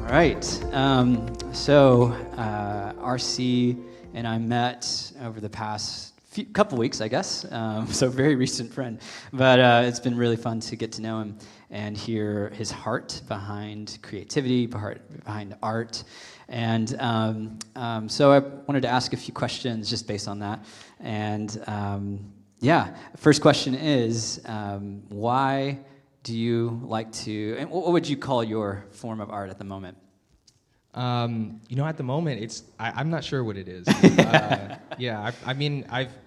All right. RC and I met over the past couple weeks, I guess. So very recent friend, but it's been really fun to get to know him and hear his heart behind creativity, behind art. And so I wanted to ask a few questions just based on that. And first question is, why do you like to, and what would you call your form of art at the moment? At the moment, I'm not sure what it is. I've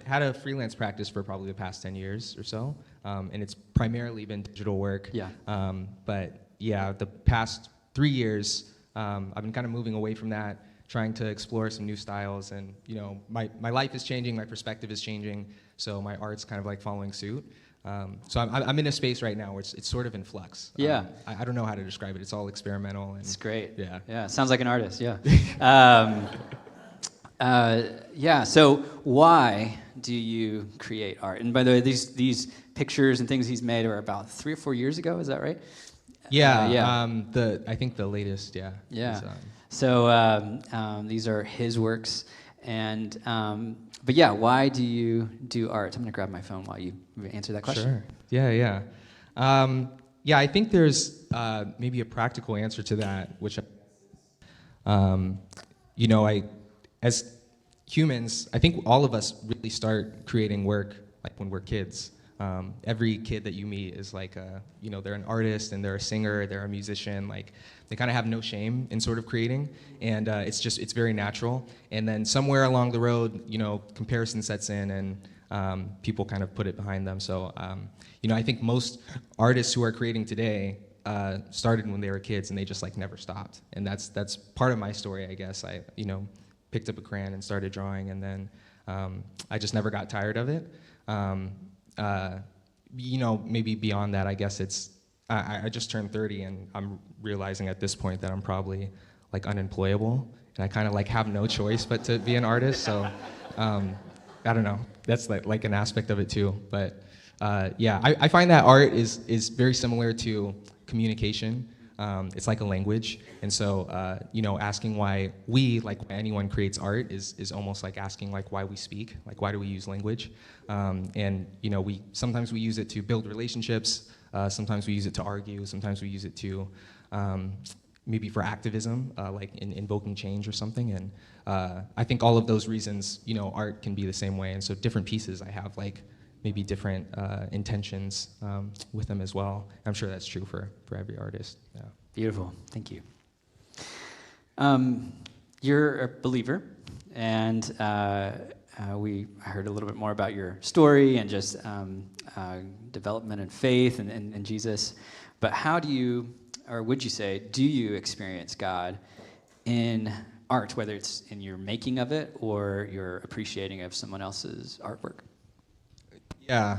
had a freelance practice for probably the past 10 years or so, and it's primarily been digital work. Yeah. The past 3 years, I've been kind of moving away from that, trying to explore some new styles, and my life is changing, my perspective is changing, so my art's kind of like following suit. So I'm in a space right now where it's sort of in flux. Yeah. I don't know how to describe it. It's all experimental. It's great. Yeah. Yeah, sounds like an artist, yeah. So why do you create art? And by the way, these pictures and things he's made are about 3 or 4 years ago, is that right? I think the latest, yeah. Yeah. Is, So these are his works. And why do you do art? I'm going to grab my phone while you answer that question. Sure. Yeah. I think there's maybe a practical answer to that, which, as humans, I think all of us really start creating work like when we're kids. Every kid that you meet is like, they're an artist and they're a singer, they're a musician. Like, they kind of have no shame in sort of creating, and it's very natural. And then somewhere along the road, comparison sets in, and people kind of put it behind them. So, I think most artists who are creating today started when they were kids, and they just like never stopped. And that's part of my story, I guess. I picked up a crayon and started drawing, and then I just never got tired of it. Maybe beyond that, I guess I just turned 30, and I'm realizing at this point that I'm probably like unemployable, and I kind of like have no choice but to be an artist. So I don't know. That's like an aspect of it too. But I find that art is very similar to communication. It's like a language, and so asking why anyone creates art is almost like asking like why we speak, like why do we use language, and sometimes we use it to build relationships, sometimes we use it to argue, sometimes we use it to maybe for activism, like in invoking change or something, and I think all of those reasons, art can be the same way, and so different pieces I have like maybe different intentions with them as well. I'm sure that's true for every artist. Yeah. Beautiful, thank you. You're a believer, and I heard a little bit more about your story and just development and faith and Jesus. But how do you, or would you say, do you experience God in art, whether it's in your making of it or your appreciating of someone else's artwork? Yeah,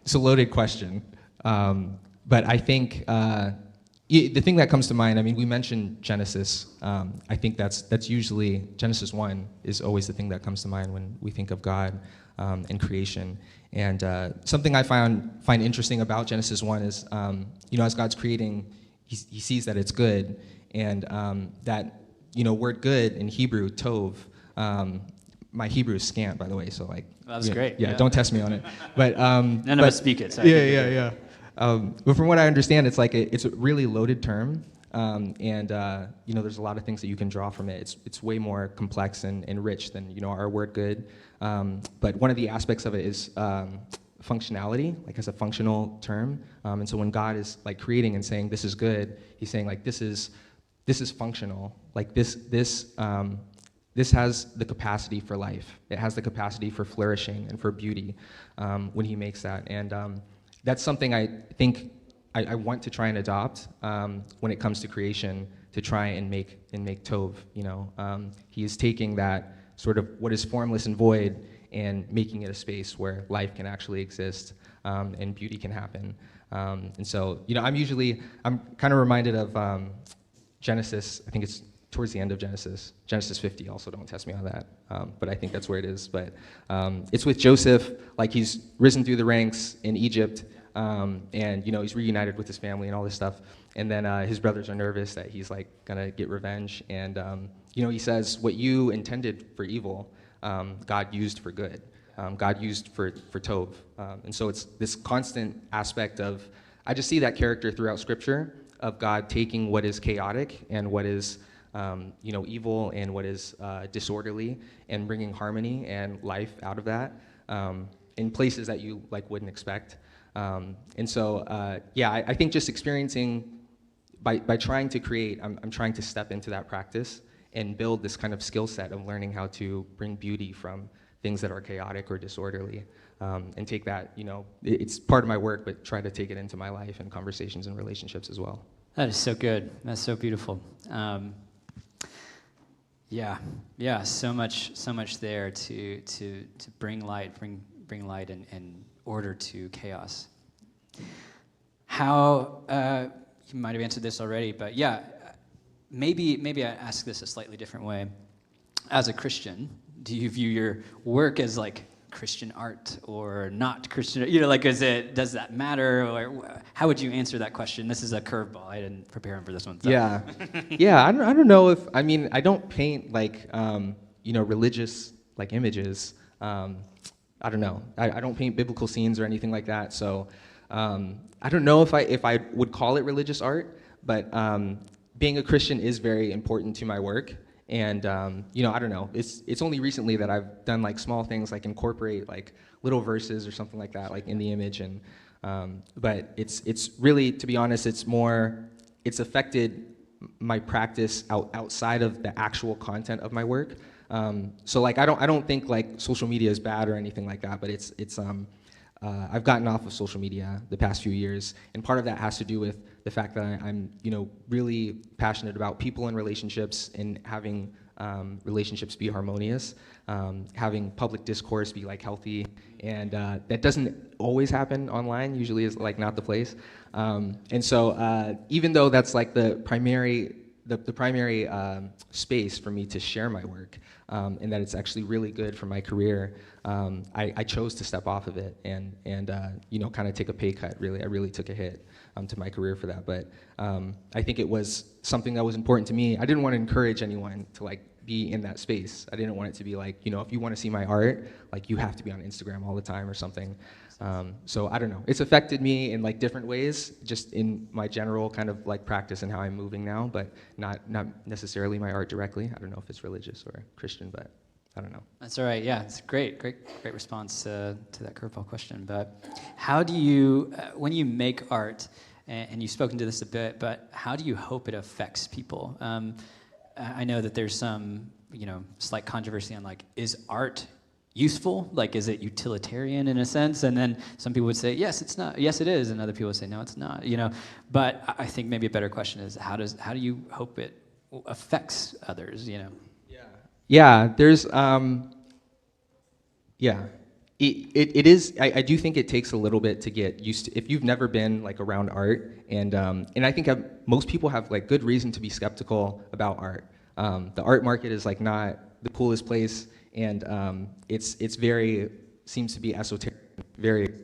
it's a loaded question, but I think the thing that comes to mind, we mentioned Genesis. I think that's usually, Genesis 1 is always the thing that comes to mind when we think of God and creation. And something I find interesting about Genesis 1 is, as God's creating, he sees that it's good, and that, word good in Hebrew, tov, my Hebrew is scant, by the way, so like... That was great. Yeah, don't test me on it. But none of us speak it. So yeah. But from what I understand, it's like it's a really loaded term, and there's a lot of things that you can draw from it. It's way more complex and rich than our word good. But one of the aspects of it is functionality, like as a functional term. And so when God is like creating and saying this is good, He's saying like this is functional. Like this has the capacity for life. It has the capacity for flourishing and for beauty when He makes that. And that's something I think I want to try and adopt when it comes to creation, to try and make tov. He is taking that sort of what is formless and void and making it a space where life can actually exist and beauty can happen. And so I'm kind of reminded of Genesis. I think it's towards the end of Genesis 50, also don't test me on that, but I think that's where it is. But it's with Joseph, like he's risen through the ranks in Egypt, and he's reunited with his family and all this stuff. And then his brothers are nervous that he's like gonna get revenge, and he says, "What you intended for evil, God used for good. God used for tov." And so it's this constant aspect of, I just see that character throughout Scripture of God taking what is chaotic and what is evil and what is disorderly, and bringing harmony and life out of that in places that you like wouldn't expect. And so I think just experiencing by trying to create, I'm trying to step into that practice and build this kind of skill set of learning how to bring beauty from things that are chaotic or disorderly, and take that, it's part of my work, but try to take it into my life and conversations and relationships as well. That is so good. That's so beautiful. So much there to bring light, bring light and order to chaos. How you might have answered this already, but maybe I ask this a slightly different way. As a Christian, do you view your work as like Christian art or not Christian? Does that matter? Or how would you answer that question? This is a curveball. I didn't prepare him for this one. So. Yeah. I don't know if, I don't paint like, religious like images. I don't know. I don't paint biblical scenes or anything like that. So I don't know if I would call it religious art, but being a Christian is very important to my work. And I don't know. It's only recently that I've done like small things, like incorporate like little verses or something like that, like in the image. And but it's really, to be honest, it's affected my practice outside of the actual content of my work. So like I don't think like social media is bad or anything like that, but I've gotten off of social media the past few years, and part of that has to do with the fact that I'm really passionate about people and relationships, and having relationships be harmonious, having public discourse be like healthy, and that doesn't always happen online. Usually is like not the place, and so even though that's like the primary space for me to share my work, and that it's actually really good for my career, I chose to step off of it and kind of take a pay cut. Really, I really took a hit to my career for that. But I think it was something that was important to me. I didn't want to encourage anyone to like be in that space. I didn't want it to be like, if you want to see my art, like you have to be on Instagram all the time or something. So I don't know. It's affected me in like different ways, just in my general kind of like practice and how I'm moving now, but not necessarily my art directly. I don't know if it's religious or Christian, but I don't know. That's all right. Yeah, it's great response to that curveball question. But how do you, when you make art, and you've spoken to this a bit, but how do you hope it affects people? I know that there's some, slight controversy on like, is art useful? Like, is it utilitarian in a sense? And then some people would say, yes, it's not. Yes, it is. And other people would say, no, it's not. But I think maybe a better question is, how do you hope it affects others? Yeah. There's It is. I do think it takes a little bit to get used to. If you've never been like around art, and I think most people have like good reason to be skeptical about art. The art market is like not the coolest place, and it's very, seems to be esoteric, very,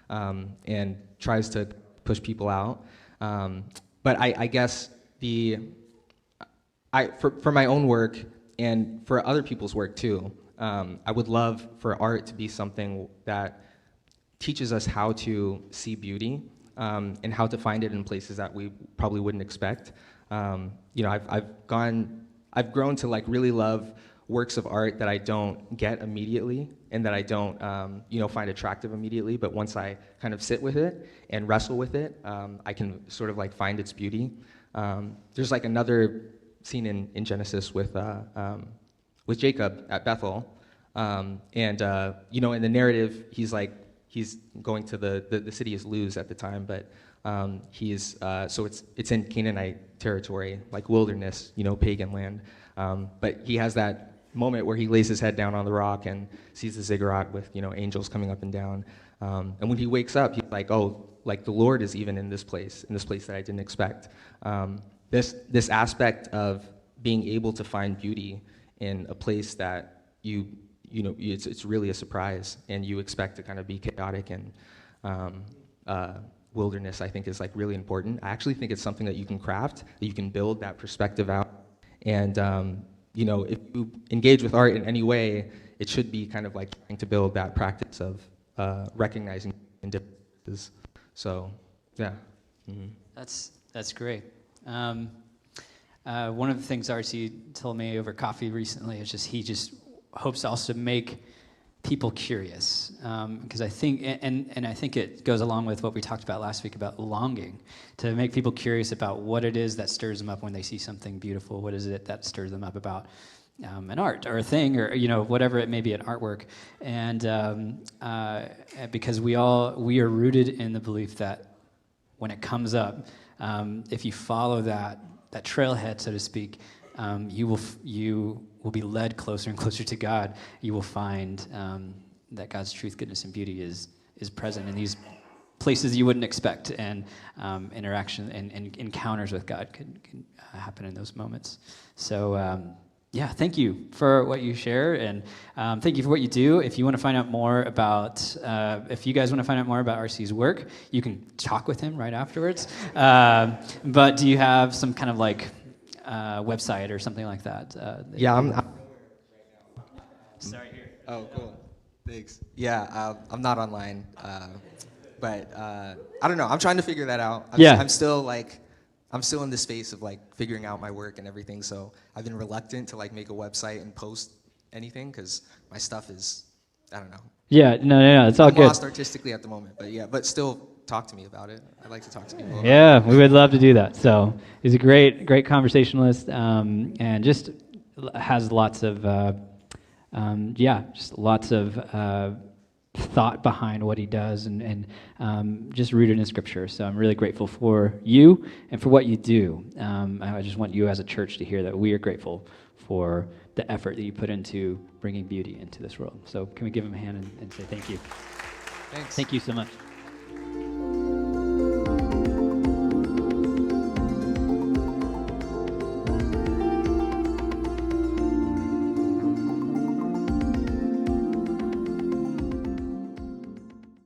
and tries to push people out. But I guess for my own work and for other people's work too, I would love for art to be something that teaches us how to see beauty, and how to find it in places that we probably wouldn't expect. I've grown to like really love works of art that I don't get immediately and that I don't find attractive immediately, but once I kind of sit with it and wrestle with it, I can sort of like find its beauty. There's like another scene in Genesis with Jacob at Bethel, and in the narrative, he's going to the city is Luz at the time, but so it's in Canaanite territory, like wilderness, pagan land. But he has that moment where he lays his head down on the rock and sees the ziggurat with angels coming up and down. And when he wakes up, he's like, oh, like the Lord is even in this place that I didn't expect. This aspect of being able to find beauty in a place that it's really a surprise, and you expect to kind of be chaotic and wilderness, I think, is like really important. I actually think it's something that you can craft, that you can build that perspective out. And you know, if you engage with art in any way, it should be kind of like trying to build that practice of recognizing differences. So, yeah. Mm-hmm. That's great. One of the things R.C. told me over coffee recently is he just hopes to also make people curious, because I think, and I think it goes along with what we talked about last week about longing, to make people curious about what it is that stirs them up when they see something beautiful. What is it that stirs them up about an art or a thing, or whatever it may be, an artwork, and because we are rooted in the belief that when it comes up, if you follow that trailhead, so to speak, you will be led closer and closer to God. You will find that God's truth, goodness, and beauty is present in these places you wouldn't expect, and interaction and encounters with God can happen in those moments. So, yeah, thank you for what you share, and thank you for what you do. If you want to find out more about, if you guys want to find out more about RC's work, you can talk with him right afterwards. But do you have some kind of like website or something like that? Yeah, I'm Sorry, here. Oh, cool. Thanks. Yeah, I'm not online, but I don't know. I'm trying to figure that out. I'm still in the space of like figuring out my work and everything. So I've been reluctant to like make a website and post anything because my stuff is, I don't know. Yeah, no, it's all good. I'm lost artistically at the moment, but still talk to me about it. I'd like to talk to people. Yeah, we would love to do that. So he's a great conversationalist, and just has lots of, just lots of thought behind what he does, and just rooted in Scripture. So I'm really grateful for you and for what you do. I just want you as a church to hear that we are grateful for the effort that you put into bringing beauty into this world. So can we give him a hand and say thank you? Thanks. Thank you so much.